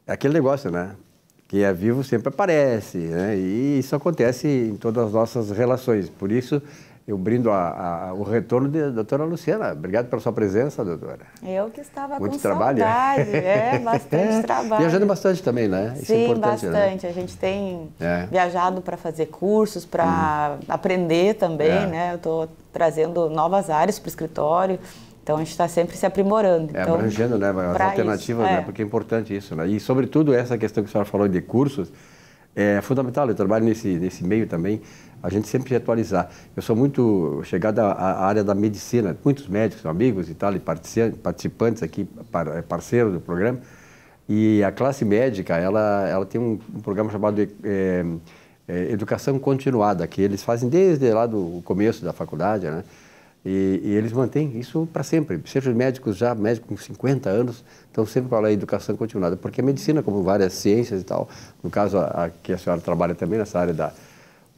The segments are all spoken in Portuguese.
É aquele negócio, né? Quem é vivo sempre aparece, né? E isso acontece em todas as nossas relações. Por isso, eu brindo o retorno da doutora Luciana. Obrigado pela sua presença, doutora. Eu que estava muito com trabalho, saudade, bastante trabalho. Viajando bastante também, né? Isso Sim, é importante, bastante. Né? A gente tem viajado para fazer cursos, para aprender também, né? Eu estou trazendo novas áreas para o escritório. Então, a gente está sempre se aprimorando. Então, abrangendo, né, as alternativas, né, porque é importante isso, né? E, sobretudo, essa questão que a senhora falou de cursos, é fundamental. Eu trabalho nesse meio também, a gente sempre se atualizar. Eu sou muito chegado à área da medicina, muitos médicos, amigos e tal, e participantes aqui, parceiros do programa, e a classe médica, ela tem um programa chamado Educação Continuada, que eles fazem desde lá do começo da faculdade, né? E eles mantêm isso para sempre. Sejam médicos médicos com 50 anos, estão sempre para a educação continuada. Porque a medicina, como várias ciências e tal, no caso que a senhora trabalha também nessa área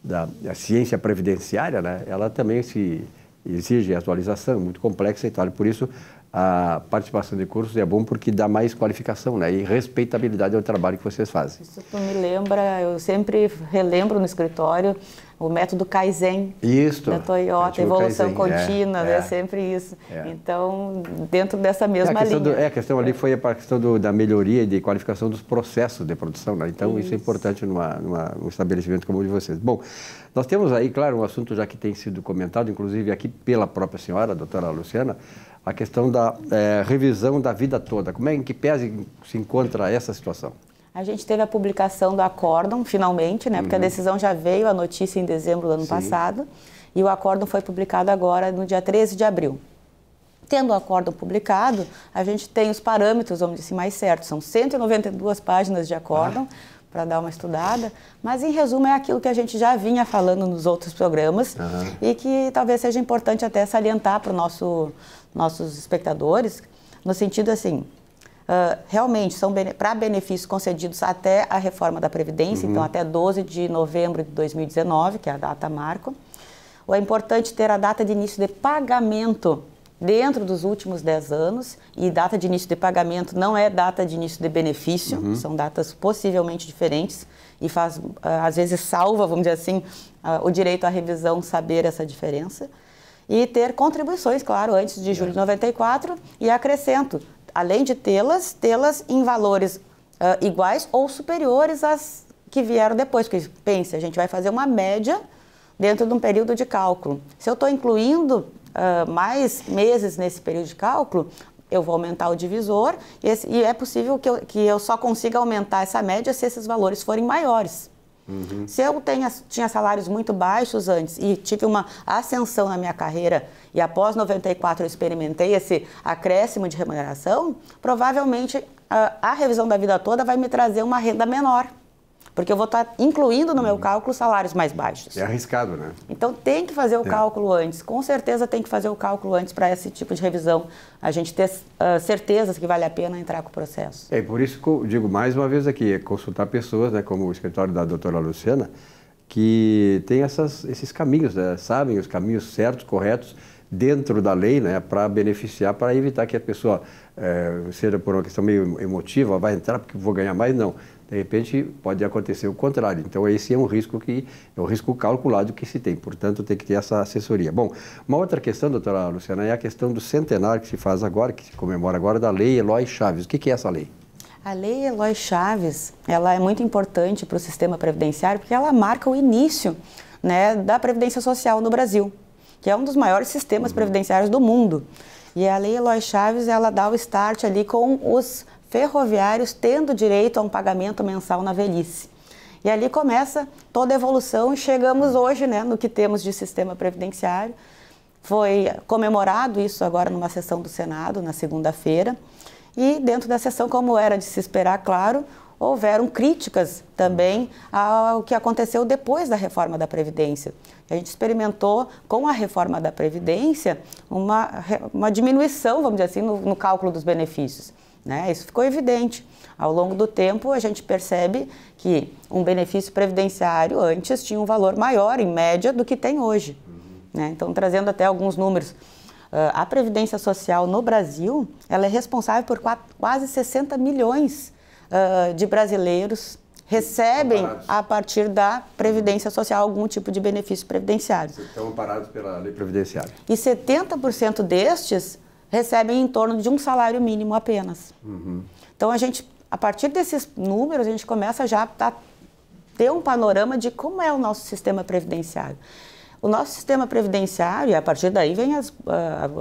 da ciência previdenciária, né, ela também se exige atualização, muito complexa e tal. E por isso, a participação de cursos é bom porque dá mais qualificação, né, e respeitabilidade ao trabalho que vocês fazem. Isso tu me lembra, eu sempre relembro no escritório o método Kaizen da Toyota, evolução contínua, é sempre isso. Então, dentro dessa mesma linha. A questão ali foi a questão da melhoria e de qualificação dos processos de produção, né? Então, isso é importante num estabelecimento como o de vocês. Bom, nós temos aí, claro, um assunto já que tem sido comentado, inclusive aqui pela própria senhora, a doutora Luciana, a questão da revisão da vida toda. Como é em que pese se encontra essa situação? A gente teve a publicação do acórdão, finalmente, né? Porque a decisão já veio, a notícia em dezembro do ano passado, e o acórdão foi publicado agora no dia 13 de abril. Tendo o acórdão publicado, a gente tem os parâmetros, vamos dizer assim, mais certos. São 192 páginas de acórdão, para dar uma estudada, mas em resumo é aquilo que a gente já vinha falando nos outros programas e que talvez seja importante até salientar para os nossos espectadores, no sentido assim, realmente são para benefícios concedidos até a reforma da Previdência, então até 12 de novembro de 2019, que é a data marco. É importante ter a data de início de pagamento dentro dos últimos 10 anos, e data de início de pagamento não é data de início de benefício, são datas possivelmente diferentes, e faz, às vezes salva, vamos dizer assim, o direito à revisão saber essa diferença. E ter contribuições, claro, antes de julho de 94, e acrescento, além de tê-las em valores iguais ou superiores às que vieram depois, porque pense, a gente vai fazer uma média dentro de um período de cálculo. Se eu estou incluindo mais meses nesse período de cálculo, eu vou aumentar o divisor e é possível que eu só consiga aumentar essa média se esses valores forem maiores. Se eu tinha salários muito baixos antes e tive uma ascensão na minha carreira e após 94 eu experimentei esse acréscimo de remuneração, provavelmente a revisão da vida toda vai me trazer uma renda menor. Porque eu vou estar incluindo no meu cálculo salários mais baixos. É arriscado, né? Então tem que fazer o cálculo antes. Com certeza tem que fazer o cálculo antes para esse tipo de revisão. A gente ter certezas que vale a pena entrar com o processo. É por isso que eu digo mais uma vez aqui, consultar pessoas, né, como o escritório da doutora Luciana, que tem esses caminhos, né, sabem os caminhos certos, corretos, dentro da lei, né, para beneficiar, para evitar que a pessoa, seja por uma questão meio emotiva, vai entrar porque vou ganhar mais, não. De repente, pode acontecer o contrário. Então, esse é um risco calculado que se tem. Portanto, tem que ter essa assessoria. Bom, uma outra questão, doutora Luciana, é a questão do centenário que se faz agora, que se comemora agora, da Lei Eloy Chaves. O que é essa lei? A Lei Eloy Chaves, ela é muito importante para o sistema previdenciário porque ela marca o início, né, da Previdência Social no Brasil, que é um dos maiores sistemas previdenciários do mundo. E a Lei Eloy Chaves, ela dá o start ali com os ferroviários tendo direito a um pagamento mensal na velhice. E ali começa toda a evolução e chegamos hoje, né, no que temos de sistema previdenciário. Foi comemorado isso agora numa sessão do Senado, na segunda-feira. E dentro da sessão, como era de se esperar, claro, houveram críticas também ao que aconteceu depois da reforma da Previdência. A gente experimentou, com a reforma da Previdência, uma diminuição, vamos dizer assim, no cálculo dos benefícios. Né? Isso ficou evidente. Ao longo do tempo, a gente percebe que um benefício previdenciário antes tinha um valor maior, em média, do que tem hoje. Né? Então, trazendo até alguns números, a Previdência Social no Brasil, ela é responsável por quase 60 milhões de brasileiros recebem, a partir da Previdência Social, algum tipo de benefício previdenciário. Estão amparados pela lei previdenciária. E 70% destes recebem em torno de um salário mínimo apenas. Então, a partir desses números, a gente começa já a ter um panorama de como é o nosso sistema previdenciário. O nosso sistema previdenciário, e a partir daí vem a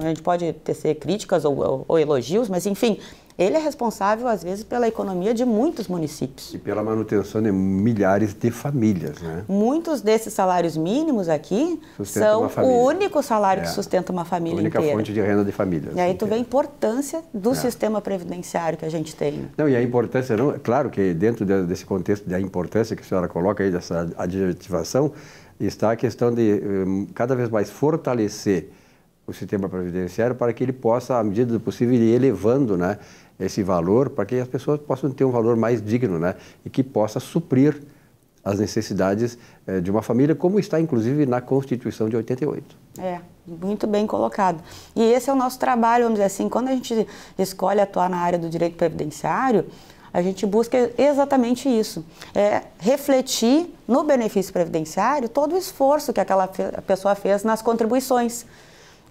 gente pode tecer críticas ou elogios, mas enfim, ele é responsável, às vezes, pela economia de muitos municípios. E pela manutenção de milhares de famílias, né? Muitos desses salários mínimos aqui são o único salário que sustenta uma família inteira. A única fonte de renda de famílias. E aí tu vê a importância do sistema previdenciário que a gente tem. Não, e a importância, claro que dentro desse contexto da importância que a senhora coloca aí, dessa adjetivação, está a questão de cada vez mais fortalecer o sistema previdenciário para que ele possa, à medida do possível, ir elevando, né, esse valor para que as pessoas possam ter um valor mais digno, né, e que possa suprir as necessidades de uma família, como está, inclusive, na Constituição de 88. Muito bem colocado. E esse é o nosso trabalho, vamos dizer assim, quando a gente escolhe atuar na área do direito previdenciário, a gente busca exatamente isso, refletir no benefício previdenciário todo o esforço que aquela pessoa fez nas contribuições.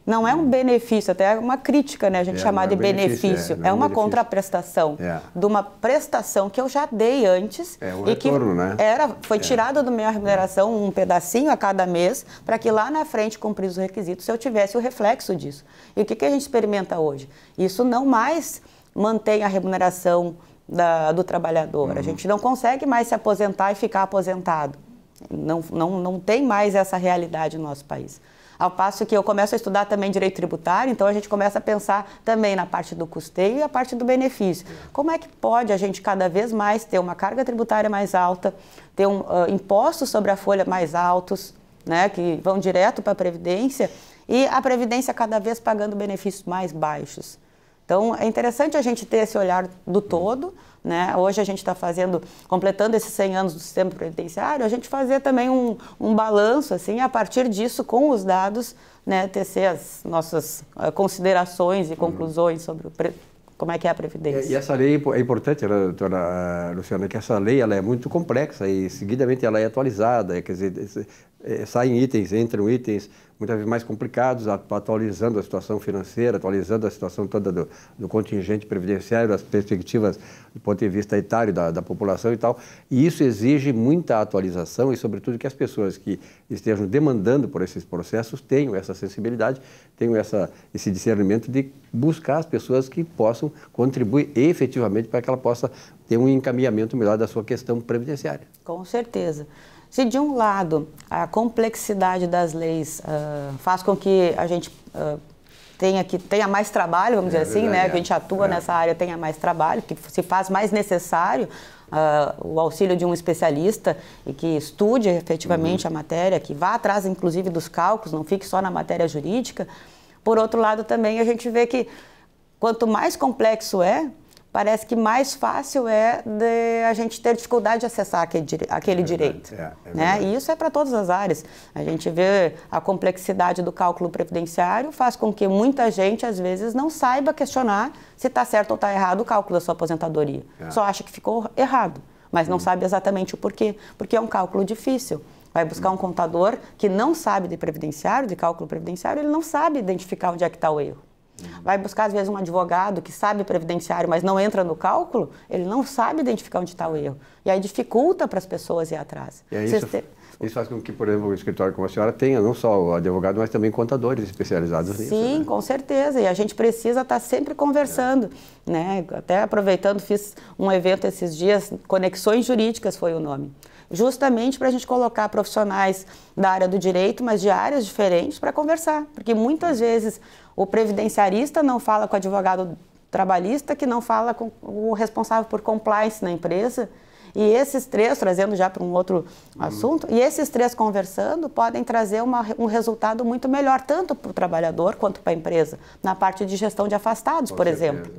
Não é um benefício, até é uma crítica, né, a gente chamar de benefício. É uma contraprestação de uma prestação que eu já dei antes e retorno, né? Foi tirado da minha remuneração um pedacinho a cada mês para que lá na frente, cumprisse os requisitos, eu tivesse o reflexo disso. E o que a gente experimenta hoje? Isso não mais mantém a remuneração do trabalhador. A gente não consegue mais se aposentar e ficar aposentado. Não tem mais essa realidade no nosso país. Ao passo que eu começo a estudar também direito tributário, então a gente começa a pensar também na parte do custeio e a parte do benefício. Como é que pode a gente cada vez mais ter uma carga tributária mais alta, ter impostos sobre a folha mais altos, né, que vão direto para a Previdência, e a Previdência cada vez pagando benefícios mais baixos. Então, é interessante a gente ter esse olhar do todo, né? Hoje a gente está completando esses 100 anos do sistema previdenciário, a gente fazer também um balanço, assim, a partir disso, com os dados, né, tecer as nossas considerações e conclusões sobre como é que é a Previdência. E essa lei é importante, doutora Luciana, que essa lei ela é muito complexa e, seguidamente, ela é atualizada, quer dizer, saem itens, entram itens muitas vezes mais complicados, atualizando a situação financeira, atualizando a situação toda do contingente previdenciário, as perspectivas do ponto de vista etário da população e tal. E isso exige muita atualização e, sobretudo, que as pessoas que estejam demandando por esses processos tenham essa sensibilidade, tenham esse discernimento de buscar as pessoas que possam contribuir efetivamente para que ela possa ter um encaminhamento melhor da sua questão previdenciária. Com certeza. Se de um lado a complexidade das leis faz com que a gente tenha mais trabalho, vamos dizer assim, né? Que a gente atua nessa área, tenha mais trabalho, que se faz mais necessário o auxílio de um especialista e que estude efetivamente a matéria, que vá atrás, inclusive, dos cálculos, não fique só na matéria jurídica. Por outro lado, também a gente vê que quanto mais complexo parece que mais fácil de a gente ter dificuldade de acessar aquele direito. Né? E isso é para todas as áreas. A gente vê a complexidade do cálculo previdenciário, faz com que muita gente, às vezes, não saiba questionar se está certo ou está errado o cálculo da sua aposentadoria. Só acha que ficou errado, mas não sabe exatamente o porquê. Porque é um cálculo difícil. Vai buscar um contador que não sabe de previdenciário, de cálculo previdenciário, ele não sabe identificar onde é que está o erro. Vai buscar, às vezes, um advogado que sabe previdenciário, mas não entra no cálculo, ele não sabe identificar onde está o erro. E aí dificulta para as pessoas ir atrás. Isso faz com que, por exemplo, o escritório como a senhora tenha não só o advogado, mas também contadores especializados nisso. Sim, com certeza. E a gente precisa estar sempre conversando. Né? Até aproveitando, fiz um evento esses dias, Conexões Jurídicas foi o nome. Justamente para a gente colocar profissionais da área do direito, mas de áreas diferentes, para conversar. Porque muitas vezes o previdenciarista não fala com o advogado trabalhista, que não fala com o responsável por compliance na empresa. E esses três, trazendo já para um outro assunto, e esses três conversando podem trazer um resultado muito melhor, tanto para o trabalhador quanto para a empresa, na parte de gestão de afastados, por exemplo.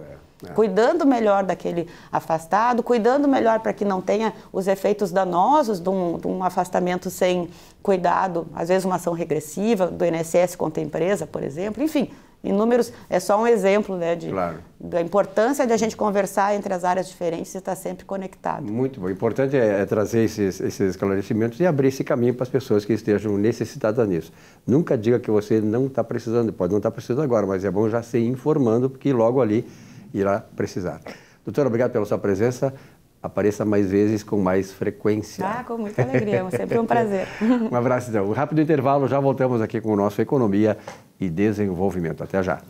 Cuidando melhor daquele afastado, cuidando melhor para que não tenha os efeitos danosos de um afastamento sem cuidado, às vezes uma ação regressiva do INSS contra a empresa, por exemplo. Enfim, inúmeros, é só um exemplo, né, Claro. da importância de a gente conversar entre as áreas diferentes e estar sempre conectado. Muito bom. O importante é trazer esses esclarecimentos e abrir esse caminho para as pessoas que estejam necessitadas nisso. Nunca diga que você não está precisando, pode não estar precisando agora, mas é bom já se informando, porque logo ali irá precisar. Doutora, obrigado pela sua presença. Apareça mais vezes com mais frequência. Ah, com muita alegria, sempre um prazer. Um abraço, então. Um rápido intervalo, já voltamos aqui com o nosso Economia e Desenvolvimento. Até já.